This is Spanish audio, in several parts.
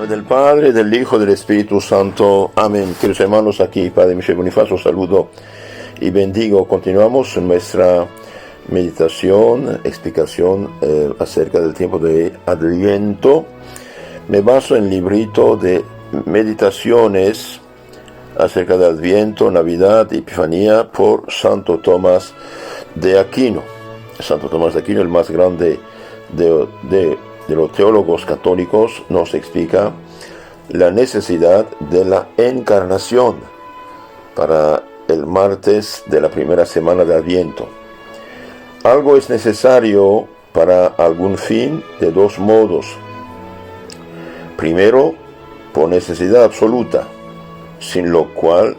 nombre del Padre, del Hijo, del Espíritu Santo. Amén. Queridos hermanos, aquí Padre Michel Bonifacio, saludo y bendigo. Continuamos nuestra meditación, explicación acerca del tiempo de Adviento. Me baso en el librito de meditaciones acerca de Adviento, Navidad y Epifanía por Santo Tomás de Aquino. Santo Tomás de Aquino, el más grande de los teólogos católicos, nos explica la necesidad de la encarnación para el martes de la primera semana de Adviento. Algo es necesario para algún fin de dos modos. Primero, por necesidad absoluta, sin lo cual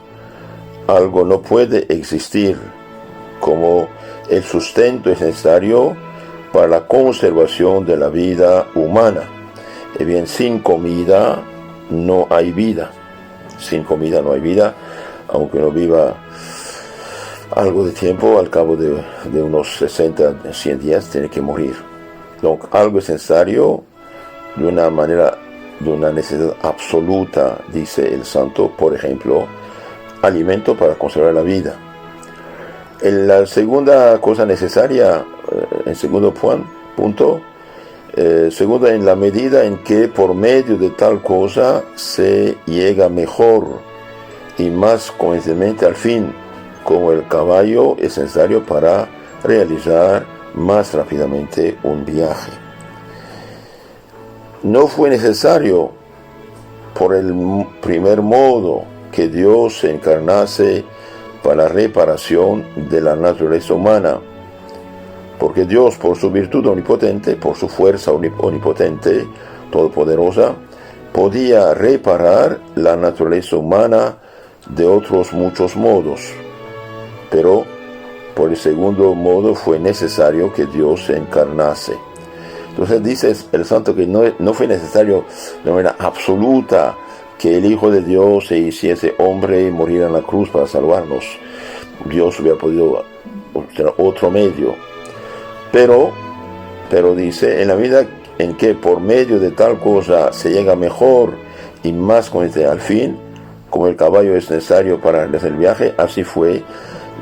algo no puede existir, como el sustento es necesario para la conservación de la vida humana. Y bien, sin comida no hay vida. Sin comida no hay vida, aunque uno viva algo de tiempo, al cabo de unos 60, 100 días tiene que morir. Entonces, algo es necesario de una manera, de una necesidad absoluta, dice el santo, por ejemplo, alimento para conservar la vida. La segunda cosa necesaria, en segundo punto, segunda, en la medida en que por medio de tal cosa se llega mejor y más convenientemente al fin, como el caballo es necesario para realizar más rápidamente un viaje. No fue necesario por el primer modo que Dios se encarnase para la reparación de la naturaleza humana, porque Dios, por su virtud omnipotente, por su fuerza omnipotente, todopoderosa, podía reparar la naturaleza humana de otros muchos modos, pero por el segundo modo fue necesario que Dios se encarnase. Entonces dice el santo que no fue necesario de manera absoluta que el Hijo de Dios se hiciese hombre y moriera en la cruz para salvarnos. Dios hubiera podido tener otro medio. Pero dice, en la medida en que por medio de tal cosa se llega mejor y más conveniente al fin, como el caballo es necesario para realizar el viaje, así fue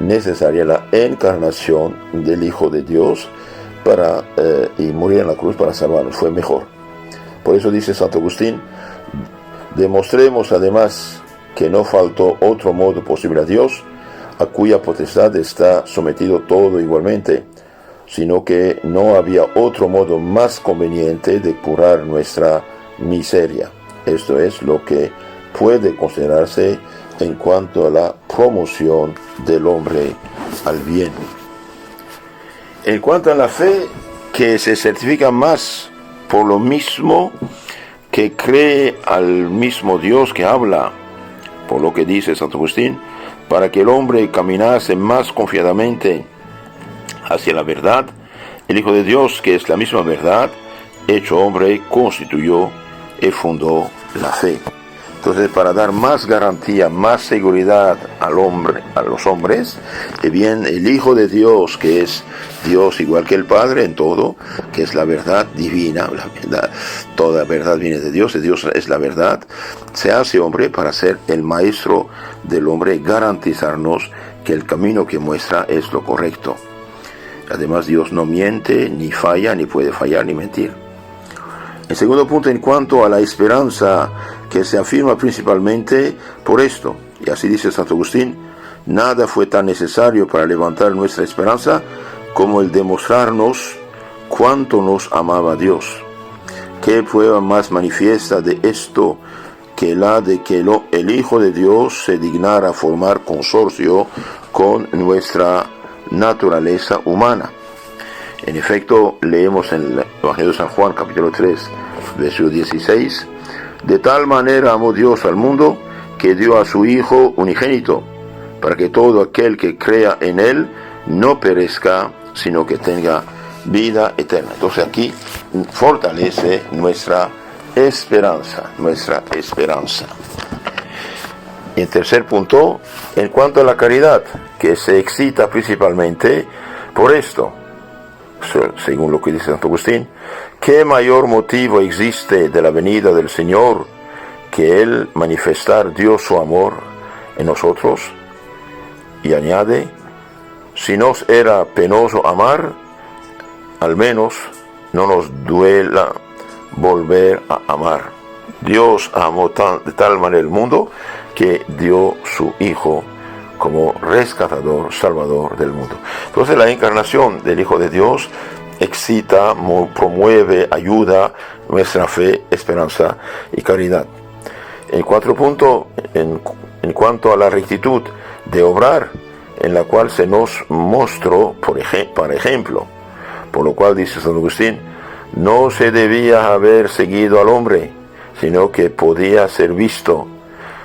necesaria la encarnación del Hijo de Dios y morir en la cruz para salvarnos. Fue mejor. Por eso dice Santo Agustín: demostremos además que no faltó otro modo posible a Dios, a cuya potestad está sometido todo igualmente, sino que no había otro modo más conveniente de curar nuestra miseria. Esto es lo que puede considerarse en cuanto a la promoción del hombre al bien. En cuanto a la fe, que se certifica más por lo mismo que cree al mismo Dios que habla, por lo que dice Santo Agustín, para que el hombre caminase más confiadamente hacia la verdad, el Hijo de Dios, que es la misma verdad, hecho hombre, constituyó y fundó la fe. Entonces, para dar más garantía, más seguridad al hombre, a los hombres, bien, el Hijo de Dios, que es Dios igual que el Padre en todo, que es la verdad divina, la verdad, toda verdad viene de Dios es la verdad, se hace hombre para ser el maestro del hombre, garantizarnos que el camino que muestra es lo correcto. Además, Dios no miente, ni falla, ni puede fallar, ni mentir. En segundo punto, en cuanto a la esperanza, que se afirma principalmente por esto, y así dice Santo Agustín: nada fue tan necesario para levantar nuestra esperanza como el demostrarnos cuánto nos amaba Dios. ¿Qué prueba más manifiesta de esto que la de que el Hijo de Dios se dignara formar consorcio con nuestra naturaleza humana? En efecto, leemos en el Evangelio de San Juan, capítulo 3, versículo 16: de tal manera amó Dios al mundo que dio a su Hijo unigénito, para que todo aquel que crea en Él no perezca, sino que tenga vida eterna. Entonces aquí fortalece nuestra esperanza. Y en tercer punto, en cuanto a la caridad, que se excita principalmente por esto, según lo que dice Santo Agustín, ¿qué mayor motivo existe de la venida del Señor que Él manifestar Dios su amor en nosotros, y añade, si nos era penoso amar, al menos no nos duela volver a amar. Dios amó de tal manera el mundo que dio su Hijo como rescatador, salvador del mundo. Entonces la encarnación del Hijo de Dios excita, promueve, ayuda nuestra fe, esperanza y caridad. En en cuanto a la rectitud de obrar, en la cual se nos mostró, por ejemplo, por lo cual dice San Agustín, no se debía haber seguido al hombre, sino que podía ser visto.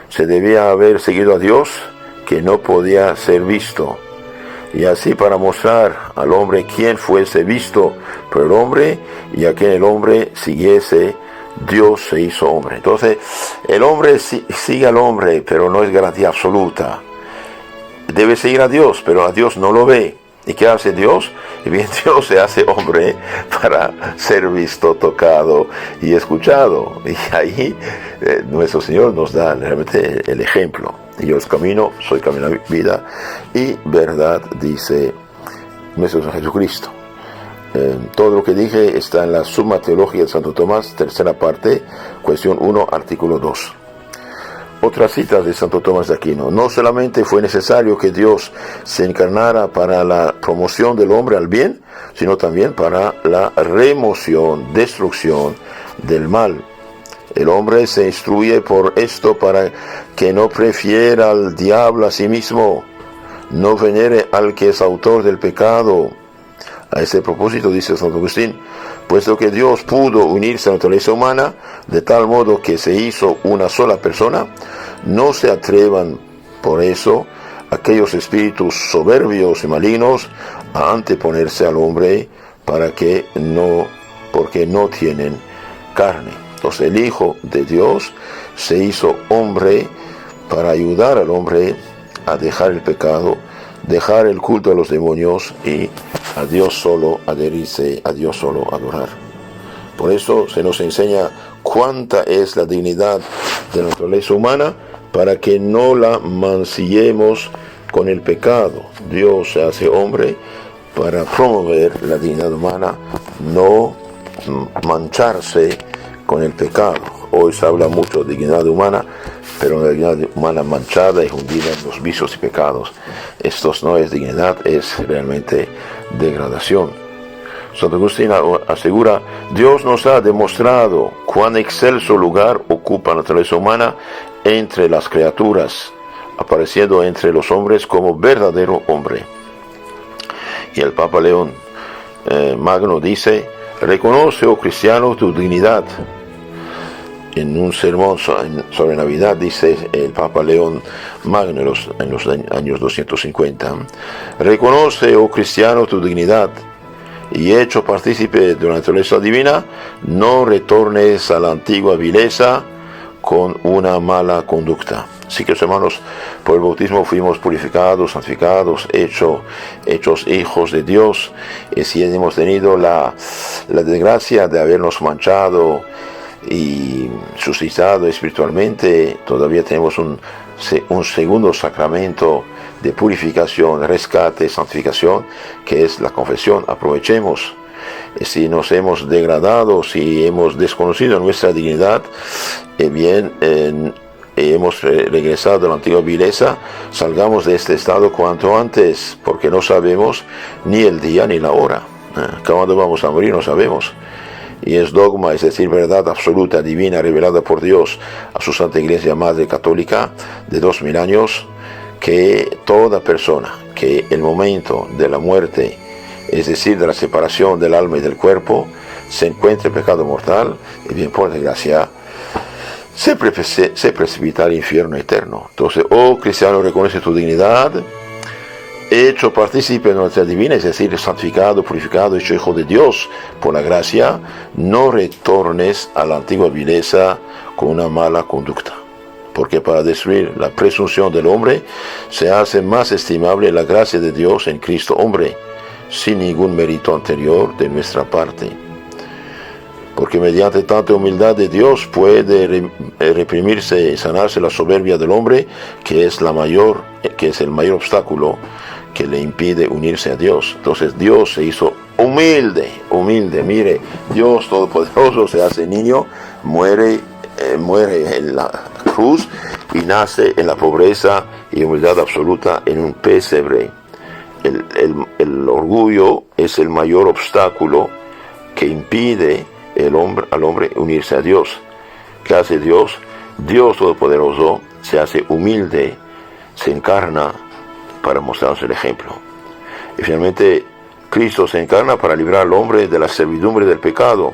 Se debía haber seguido a Dios, que no podía ser visto. Y así para mostrar al hombre quién fuese visto por el hombre, y a quien el hombre siguiese, Dios se hizo hombre. Entonces, el hombre sigue al hombre, pero no es garantía absoluta. Debe seguir a Dios, pero a Dios no lo ve. ¿Y qué hace Dios? Y bien, Dios se hace hombre para ser visto, tocado y escuchado. Y ahí nuestro Señor nos da realmente el ejemplo. Y yo es camino, soy camino, vida y verdad, dice nuestro Señor Jesucristo. Todo lo que dije está en la Suma Teología de Santo Tomás, tercera parte, cuestión 1, artículo 2. Otras citas de Santo Tomás de Aquino. No solamente fue necesario que Dios se encarnara para la promoción del hombre al bien, sino también para la remoción, destrucción del mal. El hombre se instruye por esto para que no prefiera al diablo a sí mismo, no venere al que es autor del pecado. A este propósito dice Santo Agustín, puesto que Dios pudo unirse a la naturaleza humana de tal modo que se hizo una sola persona, no se atrevan por eso aquellos espíritus soberbios y malignos a anteponerse al hombre porque no tienen carne. Entonces el Hijo de Dios se hizo hombre para ayudar al hombre a dejar el pecado, dejar el culto a los demonios y a Dios solo adherirse, a Dios solo adorar. Por eso se nos enseña cuánta es la dignidad de la naturaleza humana para que no la mancillemos con el pecado. Dios se hace hombre para promover la dignidad humana, no mancharse con el pecado. Hoy se habla mucho de dignidad humana, pero la dignidad humana manchada y hundida en los vicios y pecados. Esto no es dignidad, es realmente degradación. Santo Agustín asegura, Dios nos ha demostrado cuán excelso lugar ocupa la naturaleza humana entre las criaturas, apareciendo entre los hombres como verdadero hombre. Y el Papa León Magno dice, reconoce, oh cristiano, tu dignidad. En un sermón sobre Navidad dice el Papa León Magno en los años 250, reconoce, oh cristiano, tu dignidad, y hecho partícipe de la naturaleza divina, no retornes a la antigua vileza con una mala conducta. Así que, hermanos, por el bautismo fuimos purificados, santificados, hechos hijos de Dios. Y si hemos tenido la desgracia de habernos manchado y suscitado espiritualmente, todavía tenemos un segundo sacramento de purificación, rescate, santificación, que es la confesión. Aprovechemos. Si nos hemos degradado, si hemos desconocido nuestra dignidad, hemos regresado a la antigua vileza, salgamos de este estado cuanto antes, porque no sabemos ni el día ni la hora. Cuándo vamos a morir no sabemos. Y es dogma, es decir, verdad absoluta, divina, revelada por Dios a su Santa Iglesia Madre Católica de 2000 años, que toda persona que el momento de la muerte, es decir, de la separación del alma y del cuerpo, se encuentre en pecado mortal, y bien por desgracia, se precipita al infierno eterno. Entonces, oh cristiano, reconoce tu dignidad, hecho partícipe de nuestra divina, es decir, santificado, purificado, hecho hijo de Dios por la gracia, no retornes a la antigua vileza con una mala conducta. Porque para destruir la presunción del hombre, se hace más estimable la gracia de Dios en Cristo hombre, sin ningún mérito anterior de nuestra parte. porque mediante tanta humildad de Dios puede reprimirse y sanarse la soberbia del hombre, que es el mayor obstáculo que le impide unirse a Dios. Entonces Dios se hizo humilde. Mire, Dios Todopoderoso se hace niño, muere en la cruz y nace en la pobreza y humildad absoluta en un pesebre. El orgullo es el mayor obstáculo que impide al hombre unirse a Dios. ¿Qué hace Dios? Dios Todopoderoso se hace humilde, se encarna para mostrarnos el ejemplo. Y finalmente Cristo se encarna para librar al hombre de la servidumbre del pecado,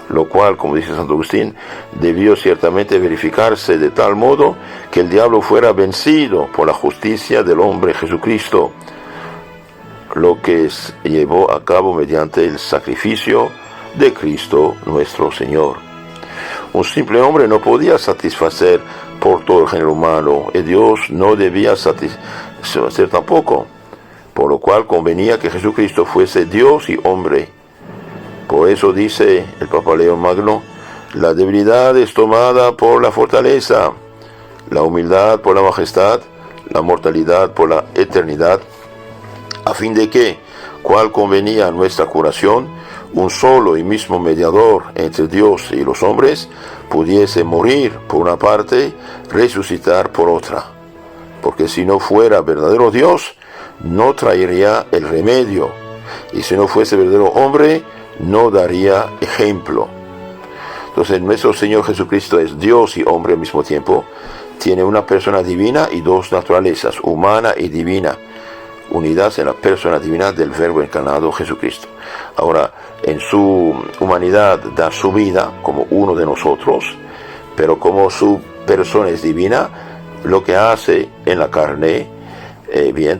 lo cual, como dice Santo Agustín, debió ciertamente verificarse de tal modo que el diablo fuera vencido por la justicia del hombre Jesucristo, lo que llevó a cabo mediante el sacrificio de Cristo nuestro Señor. Un simple hombre no podía satisfacer por todo el género humano, y Dios no debía satisfacer tampoco, por lo cual convenía que Jesucristo fuese Dios y hombre. Por eso dice el Papa León Magno: la debilidad es tomada por la fortaleza, la humildad por la majestad, la mortalidad por la eternidad, a fin de que, cual convenía a nuestra curación, un solo y mismo mediador entre Dios y los hombres pudiese morir por una parte, resucitar por otra. Porque si no fuera verdadero Dios, no traería el remedio, y si no fuese verdadero hombre, no daría ejemplo. Entonces nuestro Señor Jesucristo es Dios y hombre al mismo tiempo. Tiene una persona divina y dos naturalezas, humana y divina, unidas en la persona divina del Verbo encarnado Jesucristo. Ahora, en su humanidad da su vida como uno de nosotros, pero como su persona es divina, lo que hace en la carne,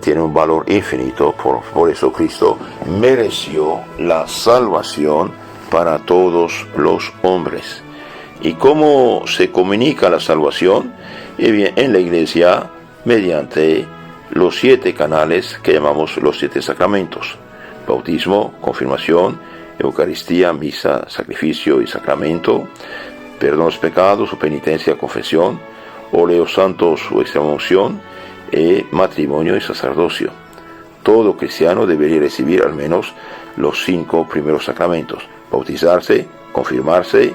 tiene un valor infinito. Por eso Cristo mereció la salvación para todos los hombres. ¿Y cómo se comunica la salvación? En la Iglesia, mediante los 7 canales que llamamos los 7 sacramentos: bautismo, confirmación, Eucaristía, misa, sacrificio y sacramento, perdón de los pecados o penitencia, confesión, óleos santos o extremaunción, matrimonio y sacerdocio. Todo cristiano debería recibir al menos los 5 primeros sacramentos: bautizarse, confirmarse,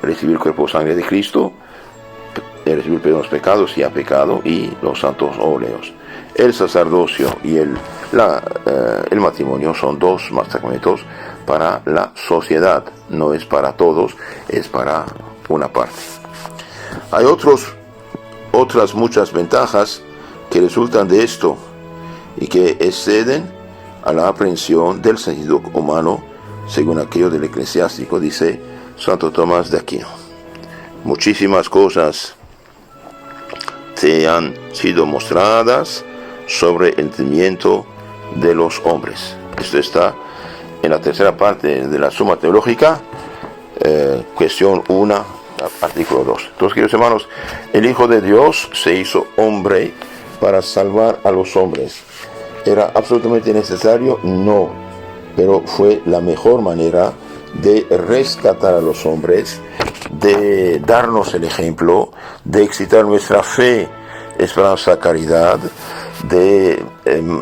recibir el cuerpo y sangre de Cristo, recibir perdón de los pecados si ha pecado, y los santos óleos. El sacerdocio y el matrimonio son 2 sacramentos para la sociedad, no es para todos, es para una parte. Hay otras muchas ventajas que resultan de esto y que exceden a la aprehensión del sentido humano, según aquello del eclesiástico, dice Santo Tomás de Aquino. Muchísimas cosas te han sido mostradas sobre el entendimiento de los hombres. Esto está en la tercera parte de la Suma Teológica, cuestión 1, artículo 2. Entonces, queridos hermanos, el Hijo de Dios se hizo hombre para salvar a los hombres. ¿Era absolutamente necesario? No, pero fue la mejor manera de rescatar a los hombres, de darnos el ejemplo, de excitar nuestra fe, esperanza, caridad, de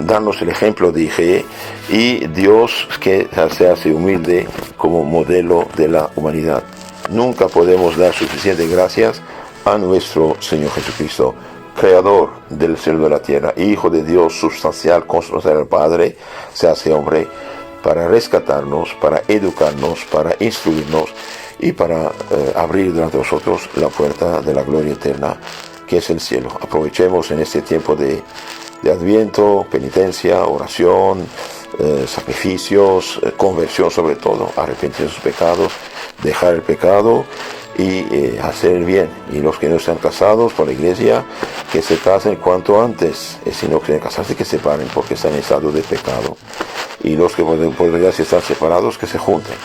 darnos el ejemplo, dije, y Dios que se hace humilde como modelo de la humanidad. Nunca podemos dar suficientes gracias a nuestro Señor Jesucristo, Creador del cielo y de la tierra, Hijo de Dios sustancial, consustancial al Padre, se hace hombre para rescatarnos, para educarnos, para instruirnos y para abrir delante de nosotros la puerta de la gloria eterna, que es el cielo. Aprovechemos en este tiempo de Adviento, penitencia, oración, sacrificios, conversión sobre todo, arrepentirse de sus pecados, dejar el pecado y hacer el bien. Y los que no están casados por la Iglesia, que se casen cuanto antes, si no quieren casarse, que se separen porque están en estado de pecado. Y los que por desgracia están separados, que se junten.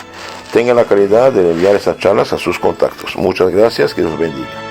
Tengan la caridad de enviar estas charlas a sus contactos. Muchas gracias, que Dios bendiga.